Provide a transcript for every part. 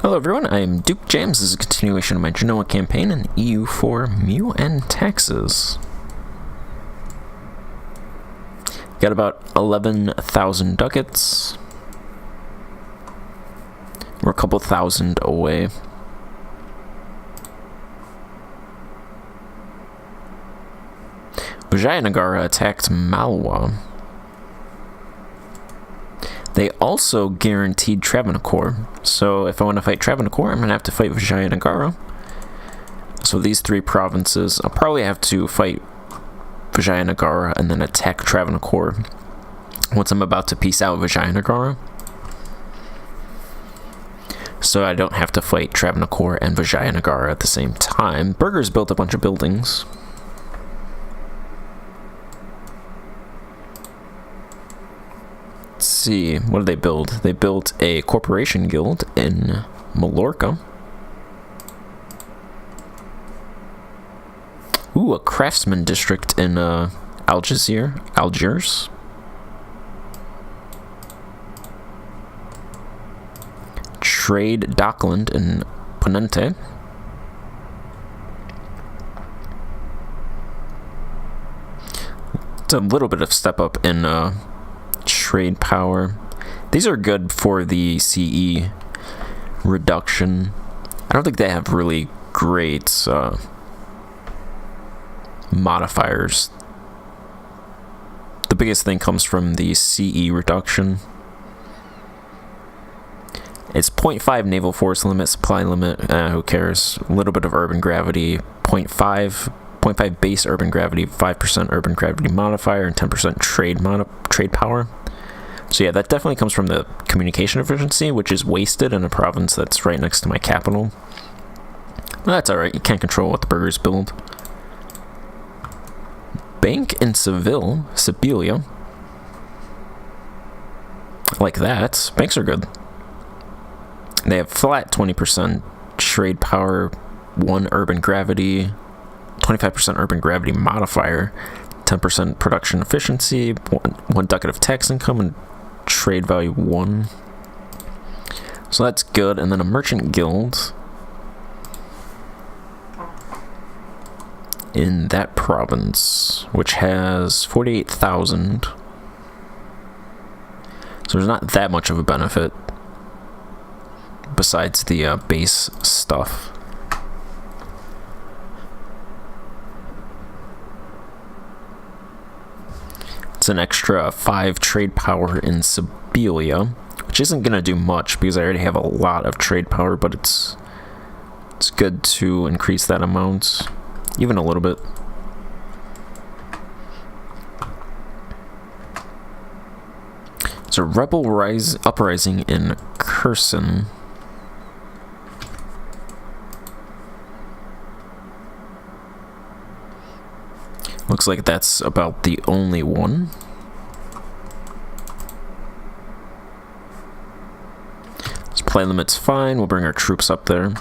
Hello everyone, I am Duke James. This is a continuation of my Genoa campaign in EU4 Meiou and Taxes. Got about 11,000 ducats. We're a couple thousand away. Vijayanagara attacked Malwa. They also guaranteed Travancore, so if I want to fight Travancore, I'm going to have to fight Vijayanagara. So these three provinces, I'll probably have to fight Vijayanagara and then attack Travancore once I'm about to peace out Vijayanagara. So I don't have to fight Travancore and Vijayanagara at the same time. Burgers built a bunch of buildings. See, what did they build? They built a corporation guild in Mallorca. Ooh, a craftsman district in Algiers. Trade Dockland in Ponente. It's a little bit of step up in trade power. These are good for the CE reduction. I don't think they have really great modifiers. The biggest thing comes from the CE reduction. It's 0.5 naval force limit, supply limit, who cares? A little bit of urban gravity, 0.5 base urban gravity, 5% urban gravity modifier, and 10% trade power. So yeah, that definitely comes from the communication efficiency, which is wasted in a province that's right next to my capital. Well, that's alright, you can't control what the burgers build. Bank in Sibilia. Like that. Banks are good. They have flat 20% trade power, 1 urban gravity, 25% urban gravity modifier, 10% production efficiency, 1 ducat of tax income, and trade value 1. So that's good. And then a merchant guild in that province, which has 48,000. So there's not that much of a benefit besides the base stuff. It's an extra 5 trade power in Sibilia, which isn't going to do much because I already have a lot of trade power, but it's good to increase that amount, even a little bit. It's a rebel uprising in Kherson. Looks like that's about the only one. Supply limit's fine. We'll bring our troops up there.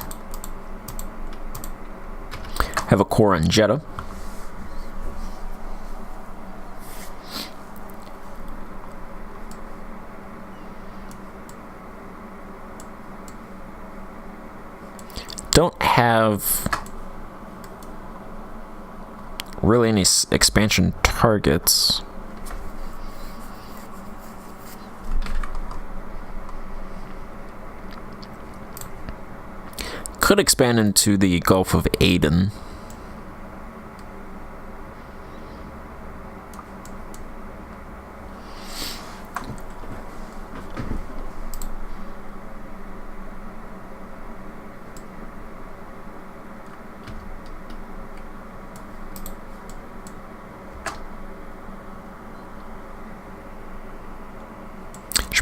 Have a core on Jeddah. Don't have really any expansion targets. Could expand into the Gulf of Aden.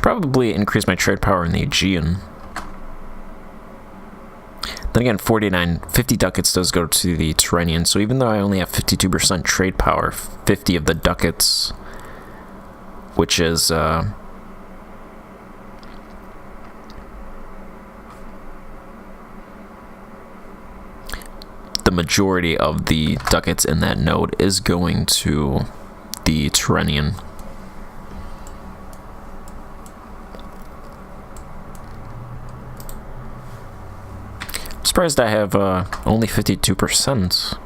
Probably increase my trade power in the Aegean. Then again, 50 ducats does go to the Tyrrhenian, so even though I only have 52% trade power, 50 of the ducats, which is the majority of the ducats in that node, is going to the Tyrrhenian. Surprised I have only 52%.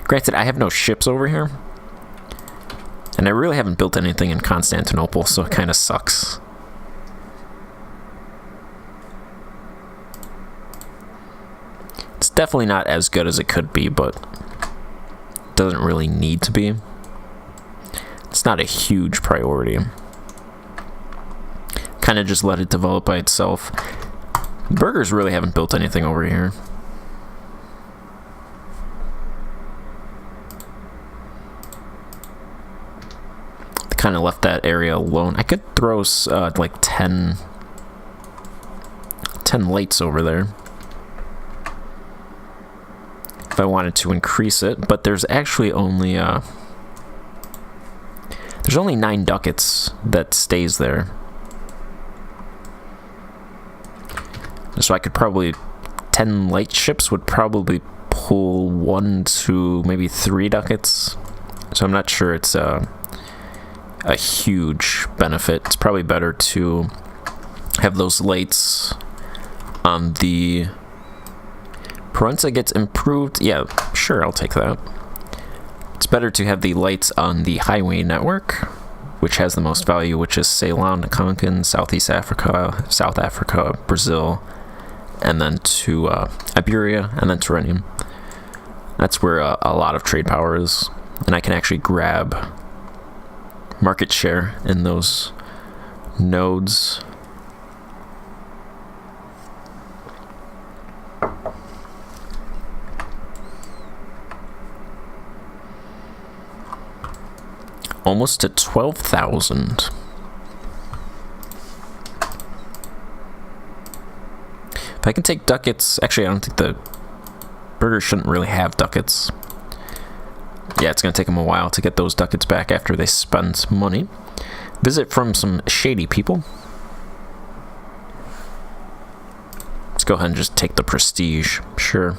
Granted, I have no ships over here. And I really haven't built anything in Constantinople, so it kind of sucks. It's definitely not as good as it could be, but it doesn't really need to be. It's not a huge priority. Kind of just let it develop by itself. Burgers really haven't built anything over here. They kind of left that area alone. I could throw like 10 lights over there if I wanted to increase it, but there's actually only 9 ducats that stays there. So I could probably 10 light ships would probably pull 1 to maybe 3 ducats. So I'm not sure it's a huge benefit. It's probably better to have those lights on the Proenza gets improved. Yeah, sure, I'll take that. It's better to have the lights on the highway network, which has the most value, which is Ceylon, Konkan, Southeast Africa, South Africa, Brazil, and then to Iberia, and then Tyrrhenium. That's where a lot of trade power is, and I can actually grab market share in those nodes. Almost to 12,000. If I can take ducats, actually I don't think the burgers shouldn't really have ducats. Yeah, it's going to take them a while to get those ducats back after they spend money. Visit from some shady people. Let's go ahead and just take the prestige, sure.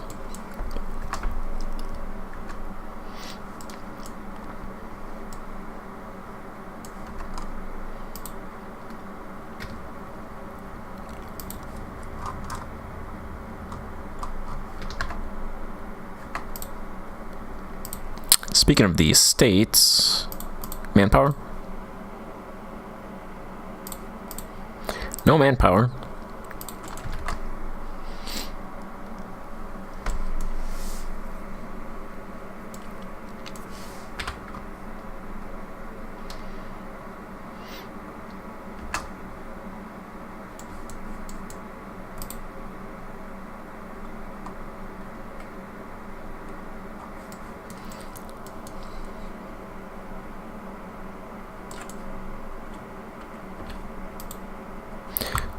Speaking of the estates, manpower? No manpower.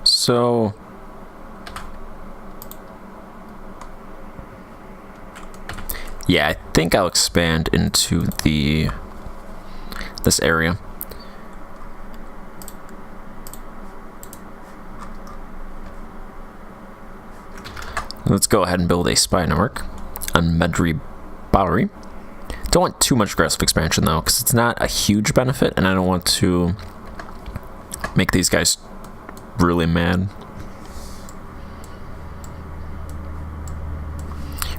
So yeah, I think I'll expand into this area. Let's go ahead and build a spy network on Medri Bari. Don't want too much aggressive expansion though, because it's not a huge benefit, and I don't want to make these guys really mad,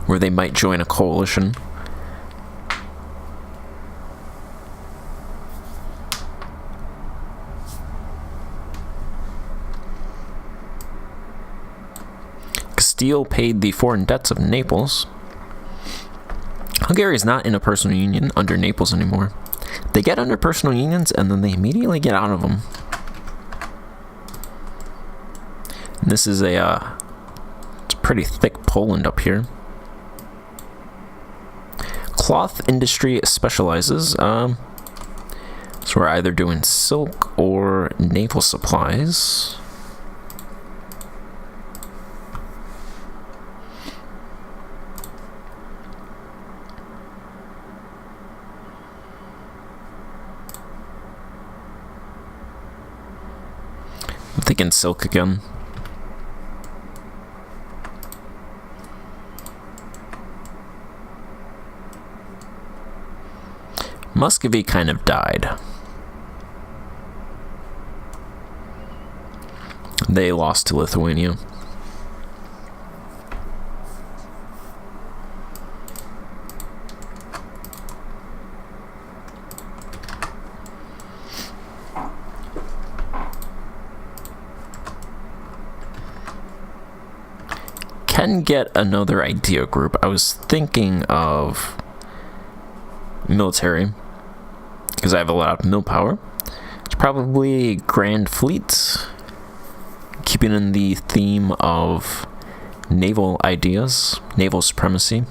where they might join a coalition. Castile paid the foreign debts of Naples. Hungary is not in a personal union under Naples anymore. They get under personal unions and then they immediately get out of them. And this is it's pretty thick Poland up here. Cloth industry specializes. So we're either doing silk or naval supplies. I'm thinking silk again. Muscovy kind of died. They lost to Lithuania. Can get another idea group. I was thinking of military because I have a lot of mill power. It's probably Grand Fleet, keeping in the theme of naval ideas, naval supremacy.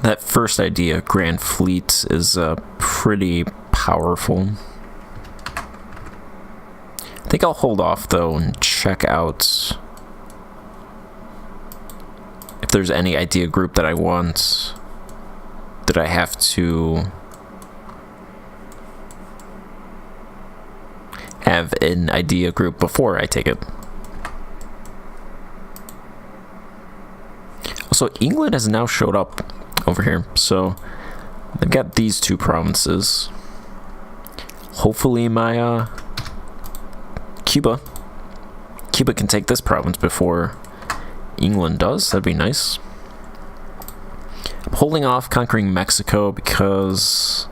That first idea, Grand Fleet, is pretty powerful. I think I'll hold off, though, and check out if there's any idea group that I want that I have to have an idea group before I take it. Also, England has now showed up over here, so they've got these two provinces. Hopefully my Cuba can take this province before England does. That'd be nice. I'm holding off conquering Mexico because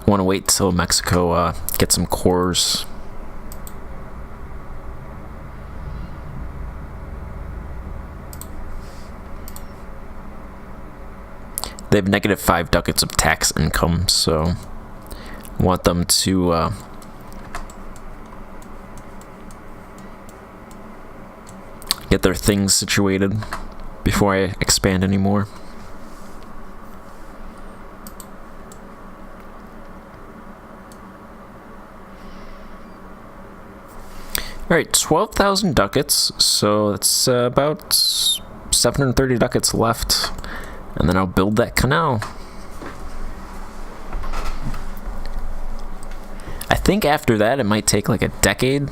I want to wait till Mexico gets some cores. They have -5 ducats of tax income, so I want them to get their things situated before I expand anymore. Alright, 12,000 ducats, so that's about 730 ducats left. And then I'll build that canal. I think after that it might take like a decade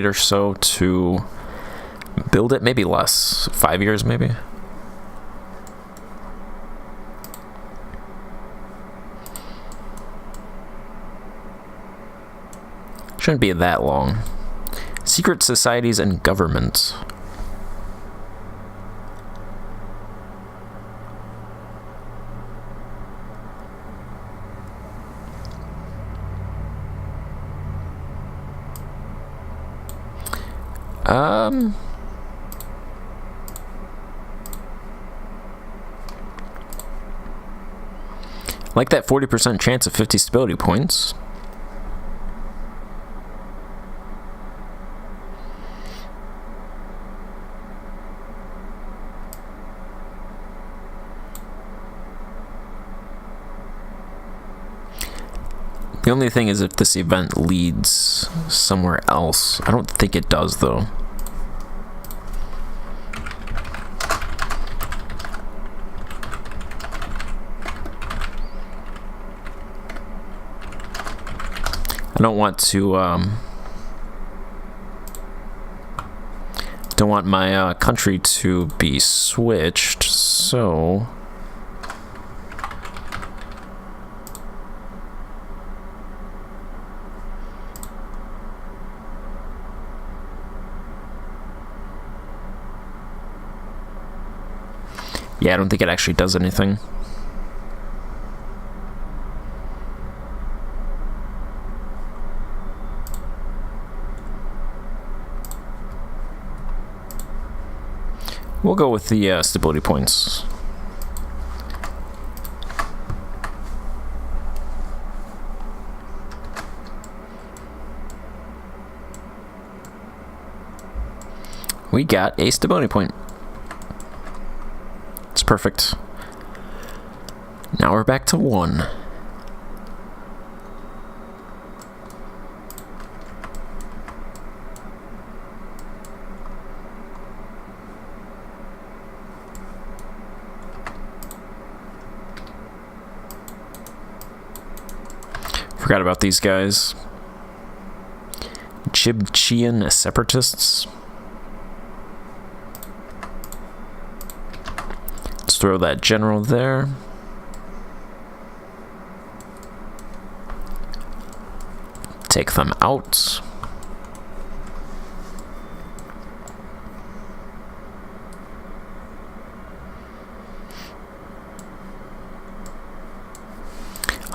or so to build it. Maybe less. 5 years maybe. Shouldn't be that long. Secret societies and government. Like that 40% chance of 50 stability points. The only thing is if this event leads somewhere else. I don't think it does, though. I don't want to, don't want my country to be switched, so yeah, I don't think it actually does anything. We'll go with the stability points. We got a stability point. It's perfect. Now we're back to 1. Forgot about these guys. Chibchian separatists. Let's throw that general there. Take them out.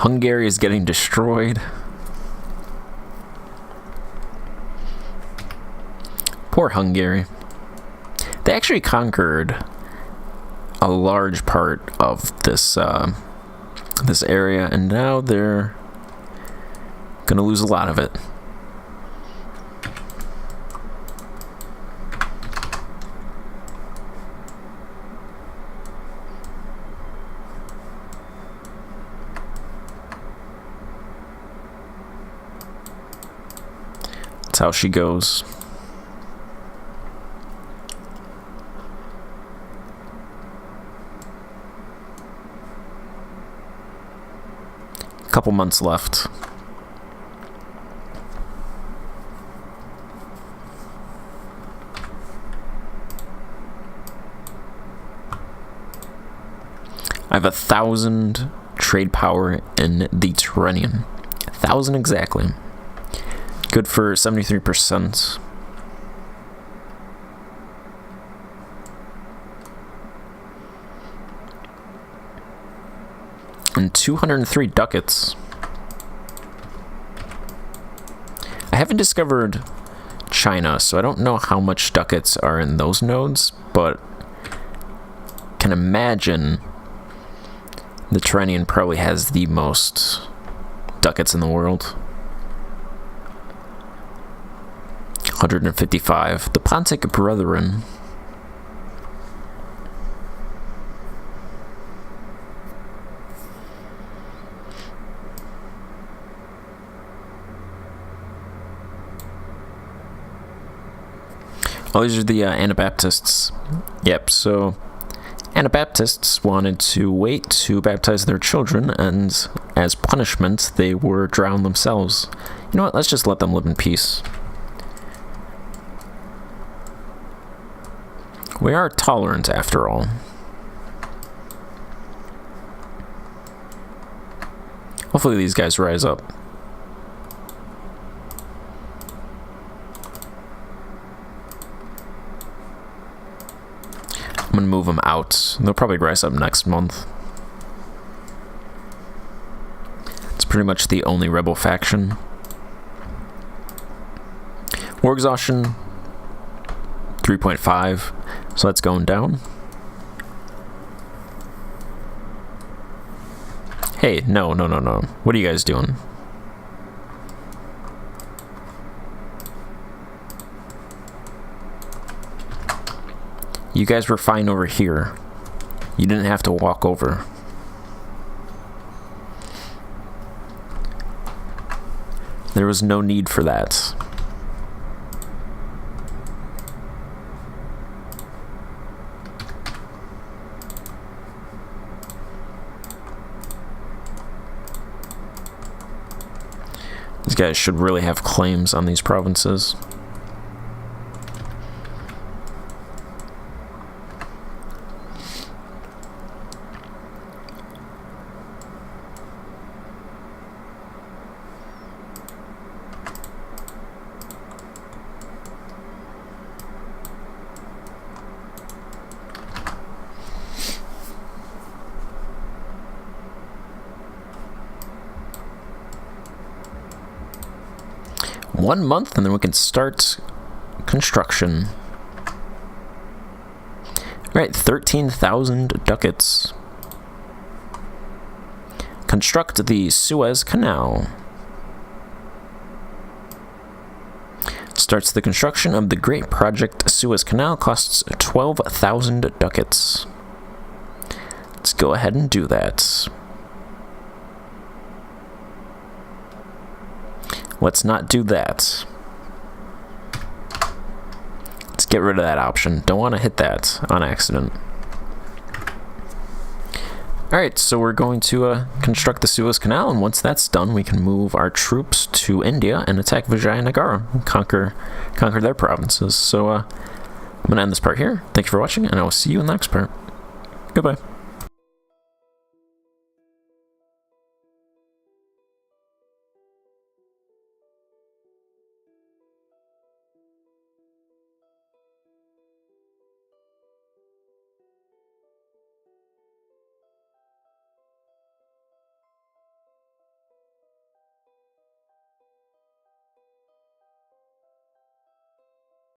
Hungary is getting destroyed. Poor Hungary. They actually conquered a large part of this this area, and now they're gonna lose a lot of it. That's how she goes. A couple months left. I have 1,000 trade power in the Tyrrhenian. 1,000 exactly. Good for 73%. And 203 ducats. I haven't discovered China, so I don't know how much ducats are in those nodes, but can imagine the Tyrrhenian probably has the most ducats in the world. 155. The Pontic Brethren. Oh, these are the Anabaptists. Yep, so Anabaptists wanted to wait to baptize their children, and as punishment, they were drowned themselves. You know what? Let's just let them live in peace. We are tolerant, after all. Hopefully these guys rise up. I'm gonna move them out. They'll probably rise up next month. It's pretty much the only rebel faction. War exhaustion, 3.5. So that's going down. Hey, no. What are you guys doing? You guys were fine over here. You didn't have to walk over. There was no need for that. These guys should really have claims on these provinces. One month and then we can start construction. Right, 13,000 ducats. Construct the Suez Canal. Starts the construction of the great project Suez Canal, costs 12,000 ducats. Let's go ahead and do that. Let's not do that. Let's get rid of that option. Don't want to hit that on accident. Alright, so we're going to construct the Suez Canal, and once that's done, we can move our troops to India and attack Vijayanagara and conquer their provinces. So I'm going to end this part here. Thank you for watching, and I will see you in the next part. Goodbye.